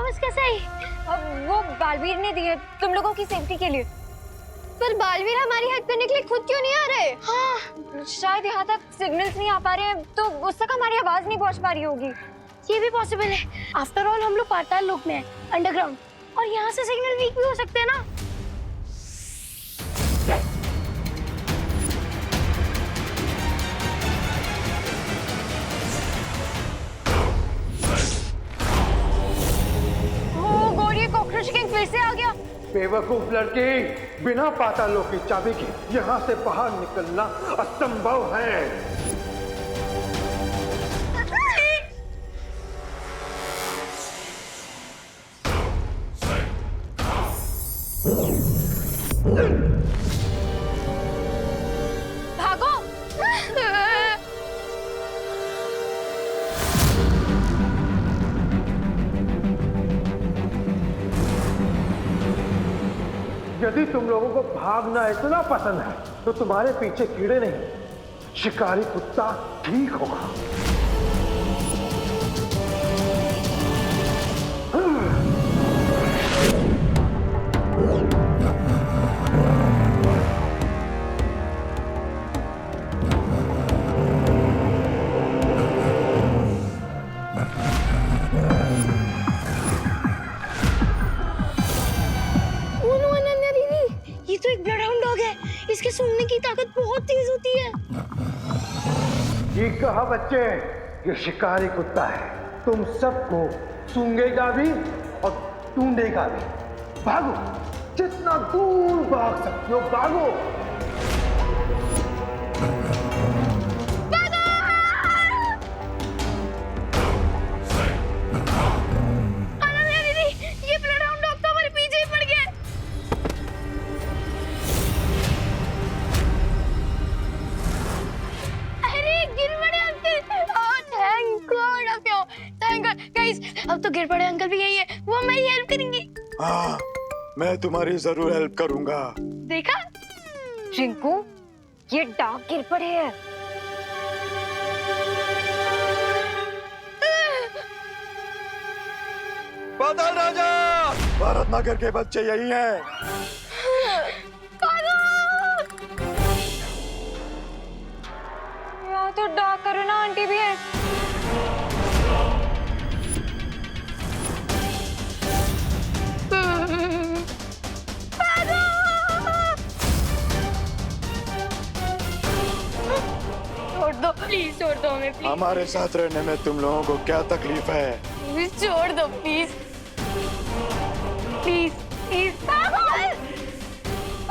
वापस कैसे आई? वो बालवीर ने दिए तुम लोगों की सेफ्टी के लिए। पर बालवीर हमारी हेल्प करने के लिए खुद क्यों नहीं आ रहे? हाँ, शायद यहाँ तक सिग्नल्स नहीं आ पा रहे हैं, तो उस तक हमारी आवाज नहीं पहुँच पा रही होगी। ये भी पॉसिबल है। आफ्टर ऑल हम लोग पाताल लोक में हैं, अंडरग्राउंड, और यहाँ से सिग्नल वीक भी हो सकते हैं ना। कॉकरोच किंग फिर से आ गया। बेवकूफ लड़की, बिना पातालों की चाबी के यहाँ से बाहर निकलना असंभव है। भागो। यदि तुम लोगों को भागना इतना पसंद है तो तुम्हारे पीछे कीड़े नहीं, शिकारी कुत्ता ठीक होगा। ये तो एक ब्लडहाउंड डॉग है। इसके सूंघने की ताकत बहुत तेज होती है। ठीक कहा बच्चे, ये शिकारी कुत्ता है, तुम सबको सूंघेगा भी और ढूंढेगा भी। भागो, जितना दूर भाग सकते हो भागो। ये ब्लडहाउंड डॉग तो हमारे पीछे ही पड़ गया। अब तो गिर पड़े अंकल भी यही है, वो हमारी हेल्प करेंगे। हाँ, मैं तुम्हारी जरूर हेल्प करूंगा। देखा रिंकू, ये डाक गिर पड़े हैं। पाताल राजा, भारत नगर के बच्चे यही हैं। यहाँ तो डाक करुणा आंटी भी है। छोड़ दो प्लीज, छोड़ दो हमें प्लीज। हमारे साथ रहने में तुम लोगों को क्या तकलीफ है? प्लीज छोड़ दो प्लीज, प्लीज प्लीज।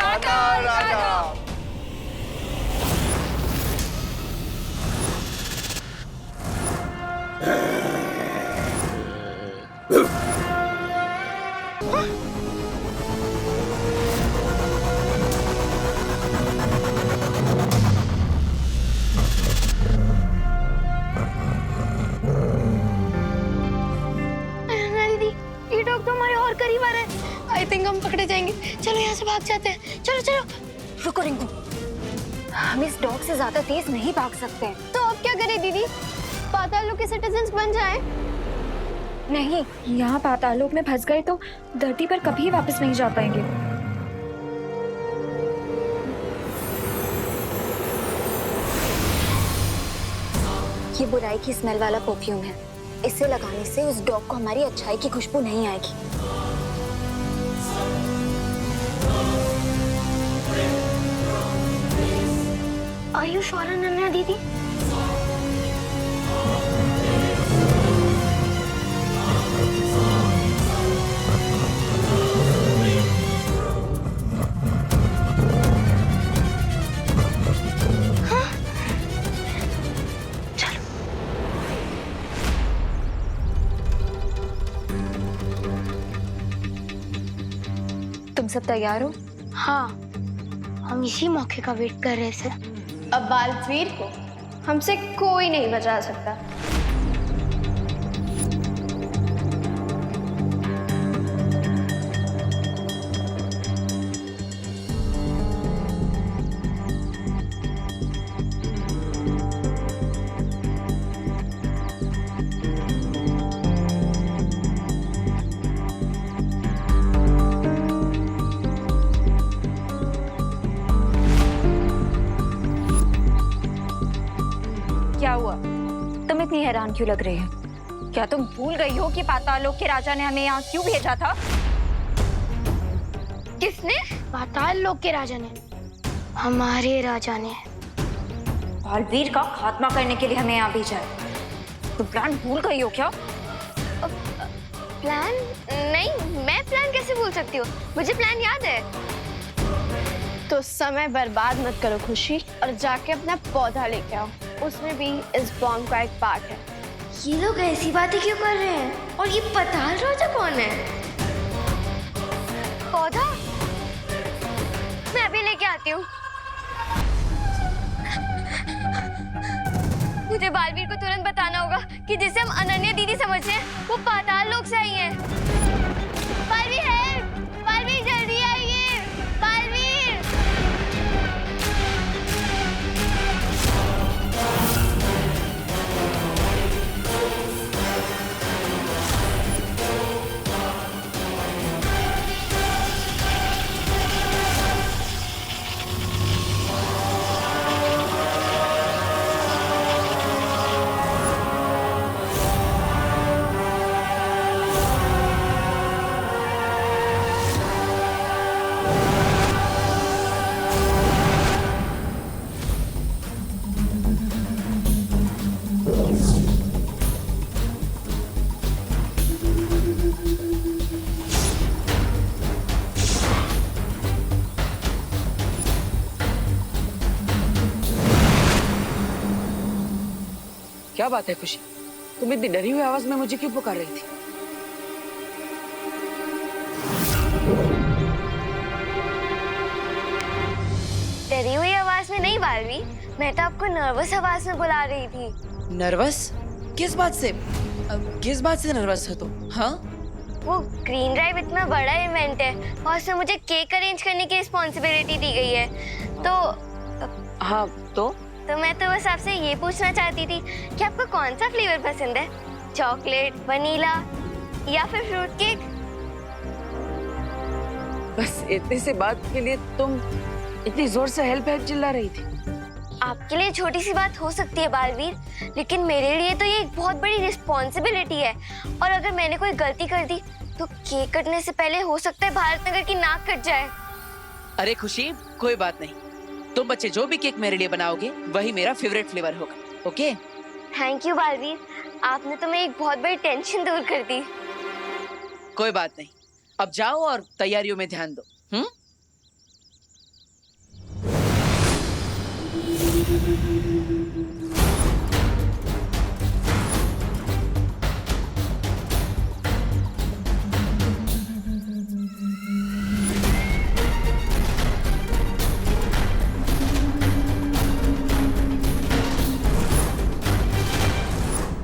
पाताल राजा। दीदी, ये डॉग तो हमारे और करीब आ रहा है। आई थिंक हम पकड़े जाएंगे। चलो यहाँ से भाग जाते हैं। चलो चलो। रुको रिंकू, हम इस डॉग से ज्यादा तेज नहीं भाग सकते। तो अब क्या करें दीदी? पाताल लोक के सिटीजन्स बन जाएं? नहीं, यहाँ पातालोक में फंस गए तो धरती पर कभी वापस नहीं जा पाएंगे। ये बुराई की स्मेल वाला परफ्यूम है। इसे लगाने से उस डॉग को हमारी अच्छाई की खुशबू नहीं आएगी। Are you sure, अनन्या दीदी? हाँ? चलो। तुम सब तैयार हो? हाँ, हम इसी मौके का वेट कर रहे थे। अब बालवीर को हमसे कोई नहीं बचा सकता। क्या हुआ? तुम इतनी हैरान क्यों लग रही हो? क्या तुम भूल गई हो कि पाताल लोक के राजा ने हमें यहाँ क्यों भेजा था? किसने? पाताल लोक के राजा ने, हमारे राजा ने। बालवीर का खात्मा करने के लिए हमें यहाँ भेजा है। तुम प्लान भूल गई हो क्या? प्लान? नहीं, मैं प्लान कैसे भूल सकती हूँ? मुझे प्लान याद है। तो समय बर्बाद मत करो खुशी, और जाके अपना पौधा लेके आओ। उसमें भी इस बॉम्ब का एक पार्ट है। ये लोग ऐसी बातें क्यों कर रहे हैं? और ये पाताल राजा कौन है? पौधा? मैं अभी लेके आती हूँ। मुझे बालवीर को तुरंत बताना होगा कि जिसे हम अनन्या दीदी समझते हैं वो पाताल लोक से आई है। बालवीर है, बालवीर जल्दी आइए, बालवीर। क्या बात है खुशी? तुम इतनी डरी हुई आवाज में मुझे क्यों पुकार रही थी? डरी हुई आवाज में नहीं बालवीर, मैं तो आपको नर्वस आवाज में बुला रही थी। नर्वस? किस बात से? किस बात से नर्वस है तुम? हाँ? वो ग्रीन ड्राइव इतना बड़ा इवेंट है और उसमें मुझे केक अरेंज करने की रिस्पॉन्सिबिलिटी दी गई है। तो हाँ तो मैं तो बस आपसे ये पूछना चाहती थी कि आपको कौन सा फ्लेवर पसंद है? चॉकलेट, वनीला या फिर फ्रूट केक? बस इतनी सी बात के लिए तुम इतनी जोर से हेल्प हेल्प चिल्ला रही थी? आपके लिए छोटी सी बात हो सकती है बालवीर, लेकिन मेरे लिए तो ये एक बहुत बड़ी रिस्पॉन्सिबिलिटी है। और अगर मैंने कोई गलती कर दी तो केक कटने से पहले हो सकता है भारत नगर की नाक कट जाए। अरे खुशी, कोई बात नहीं। तुम बच्चे जो भी केक मेरे लिए बनाओगे वही मेरा फेवरेट फ्लेवर होगा। ओके? थैंक यू बालवीर, आपने तो मेरी एक बहुत बड़ी टेंशन दूर कर दी। कोई बात नहीं, अब जाओ और तैयारियों में ध्यान दो।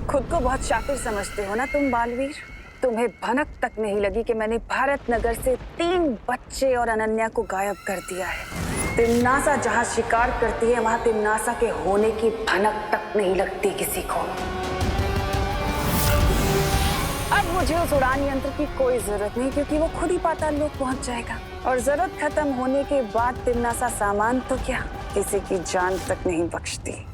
खुद को बहुत शातिर समझते हो ना तुम बालवीर? तुम्हें भनक तक नहीं लगी कि मैंने भारत नगर से 3 बच्चे और अनन्या को गायब कर दिया है। तिम्नासा जहाँ शिकार करती है वहाँ तिम्नासा के होने की भनक तक नहीं लगती किसी को। अब मुझे उस उड़ान यंत्र की कोई जरूरत नहीं, क्योंकि वो खुद ही पाताल लोक पहुँच जाएगा। और जरूरत खत्म होने के बाद तिम्नासा सामान तो क्या, किसी की जान तक नहीं बख्शती।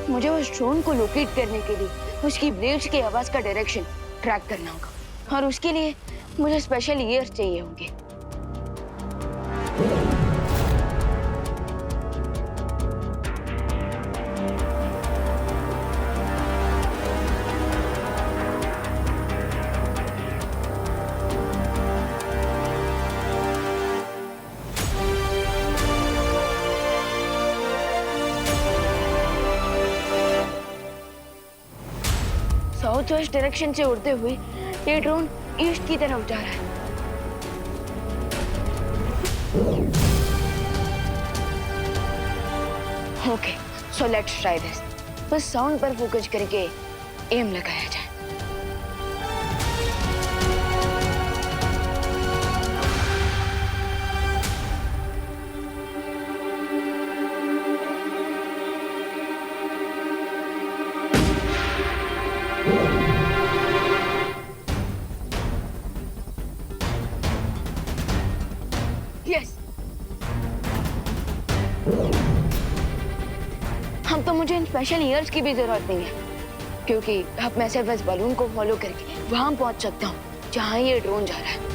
मुझे उस ड्रोन को लोकेट करने के लिए उसकी ब्लेड्स की आवाज का डायरेक्शन ट्रैक करना होगा, और उसके लिए मुझे स्पेशल ईयर चाहिए होंगे। साउथ वेस्ट डायरेक्शन से उड़ते हुए ये ड्रोन ईस्ट की तरफ जा रहा है। Okay, so let's try this. बस साउंड पर फोकस करके एम लगाया जाए। यस, हम तो मुझे इन स्पेशल ईयर्स की भी जरूरत नहीं है, क्योंकि अब मैं सिर्फ इस बलून को फॉलो करके वहां पहुंच सकता हूँ जहां ये ड्रोन जा रहा है।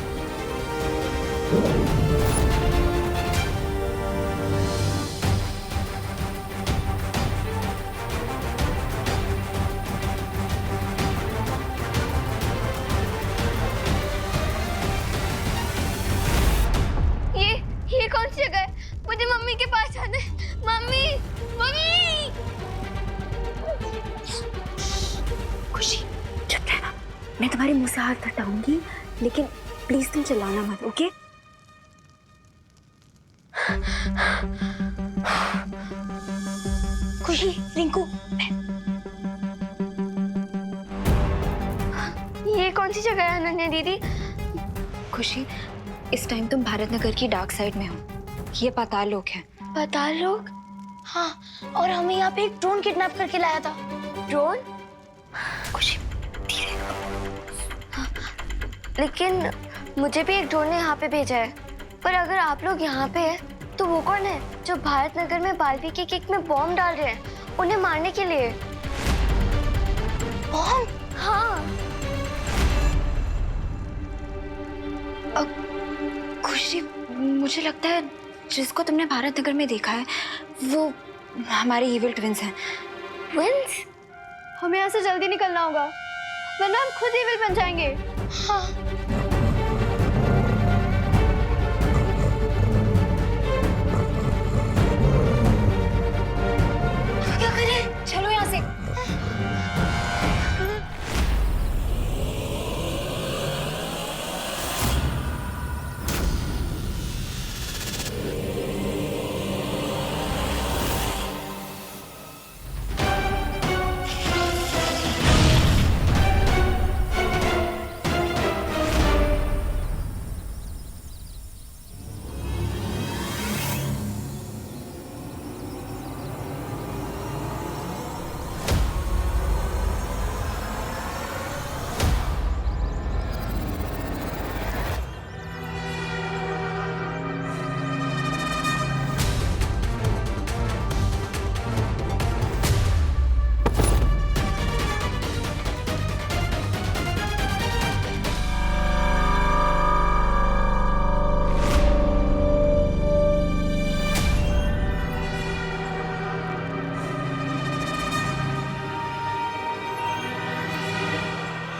ये कौन सी जगह है? मुझे मम्मी के पास जाना है। Mummy, mummy! खुशी चुप रहना, मैं तुम्हारे मुंह से हाथ हटाऊंगी, लेकिन प्लीज तुम चिल्लाना मत, ओके? खुशी, रिंकू, ये कौन सी जगह है अनन्या दीदी? खुशी, इस टाइम तुम भारत नगर की डार्क साइड में हो। ये पाताल लोक है। पाताल लोक? हाँ, और हमें यहाँ पे एक ड्रोन किडनैप करके लाया था। ड्रोन? खुशी, धीरे। लेकिन मुझे भी एक ड्रोन ने यहाँ पे भेजा है। पर अगर आप लोग यहाँ पे हैं, तो वो कौन है जो भारत नगर में बालवी के केक में बॉम्ब डाल रहे हैं, उन्हें मारने के लिए? बॉम्ब? हाँ। खुशी, मुझे लगता है जिसको तुमने भारत नगर में देखा है वो हमारे इविल ट्विंस हैं। ट्विंस? हमें यहाँ से जल्दी निकलना होगा, वरना हम खुद इविल बन जाएंगे। हाँ। क्या करें? चलो यहाँ से।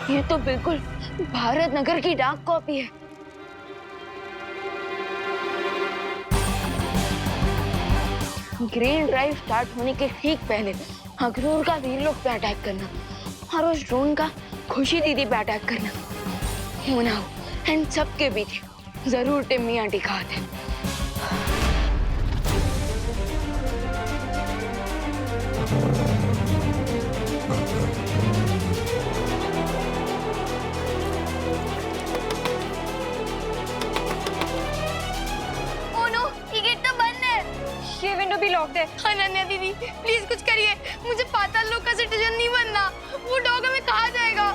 ये तो बिल्कुल भारत नगर की डाक कॉपी है। ग्रीन ड्राइव स्टार्ट होने के ठीक पहले अखनूर का वीरलोक पे अटैक करना और उस ड्रोन का खुशी दीदी पे अटैक करना, होना हो एंड सबके बीच जरूर टिम्मी आंटी का हाथ है। अनन्या दीदी, प्लीज कुछ करिए। मुझे पाताल लोक का सिटीजन नहीं बनना। वो डॉग हमें खा जाएगा।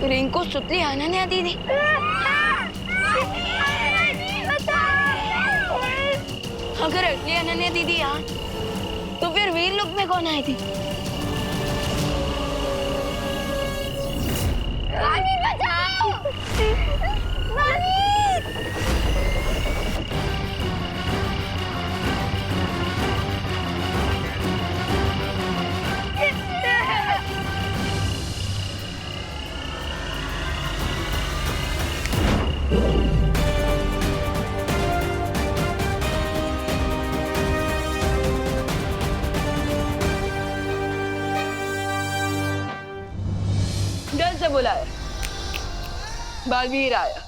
रिंकू सुतली अनन्या दीदी। अगर असली अनन्या दीदी यहाँ, तो फिर वीरलोक में कौन आई थी? मामी बचाओ! मामी! बुलाया? बालवीर आया।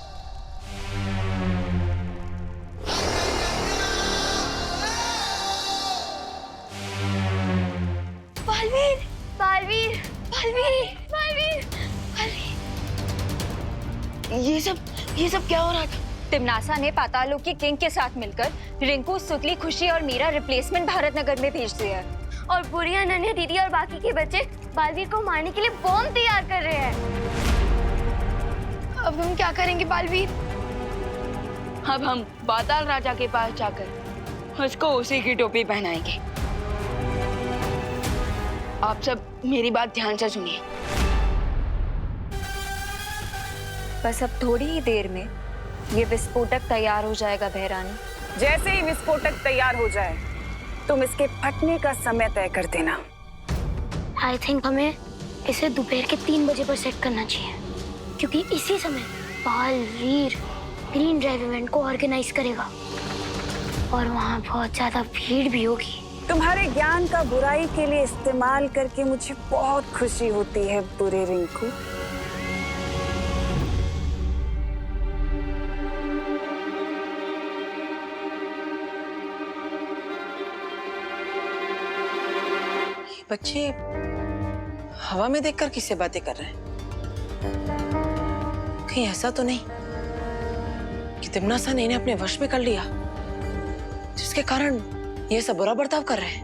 बालवीर बालवीर बालवीर बालवीर बालवीर। ये सब क्या हो रहा था? तिमनासा ने पातालों की किंग के साथ मिलकर रिंकू, सुतली, खुशी और मीरा रिप्लेसमेंट भारत नगर में भेज दिया है। और बुरी अनन्या दीदी और बाकी के बच्चे बालवीर को मारने के लिए बॉम्ब तैयार कर रहे हैं। अब हम क्या करेंगे बालवीर? अब हम पाताल राजा के पास जाकर उसको उसी की टोपी पहनाएंगे। आप सब मेरी बात ध्यान से सुनिए। बस अब थोड़ी ही देर में ये विस्फोटक तैयार हो जाएगा बहरानी। जैसे ही विस्फोटक तैयार हो जाए तुम इसके फटने का समय तय कर देना। आई थिंक हमें इसे दोपहर के 3 बजे पर सेट करना चाहिए, क्योंकि इसी समय बालवीर ग्रीन ड्राइव इवेंट को ऑर्गेनाइज करेगा और वहाँ बहुत ज्यादा भीड़ भी होगी। तुम्हारे ज्ञान का बुराई के लिए इस्तेमाल करके मुझे बहुत खुशी होती है बुरे रिंकू। बच्चे हवा में देखकर किससे बातें कर रहे हैं? कहीं ऐसा तो नहीं कि तिमनासा ने इन्हें अपने वश में कर लिया, जिसके कारण ये सब बुरा बर्ताव कर रहे हैं?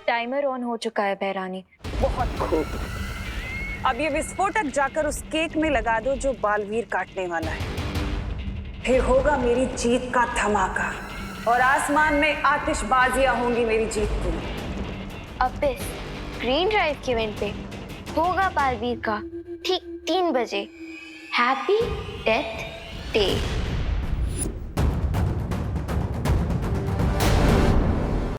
टाइमर ऑन हो चुका है बहरानी। बहुत खूब। अब ये विस्फोटक जाकर उस केक में लगा दो जो बालवीर काटने वाला है। फिर होगा मेरी जीत का धमाका और आसमान में आतिशबाजियां होंगी मेरी जीत की। अब इस ग्रीन ड्राइव के इवेंट पे होगा बालवीर का ठीक 3 बजे हैप्पी डेथ डे।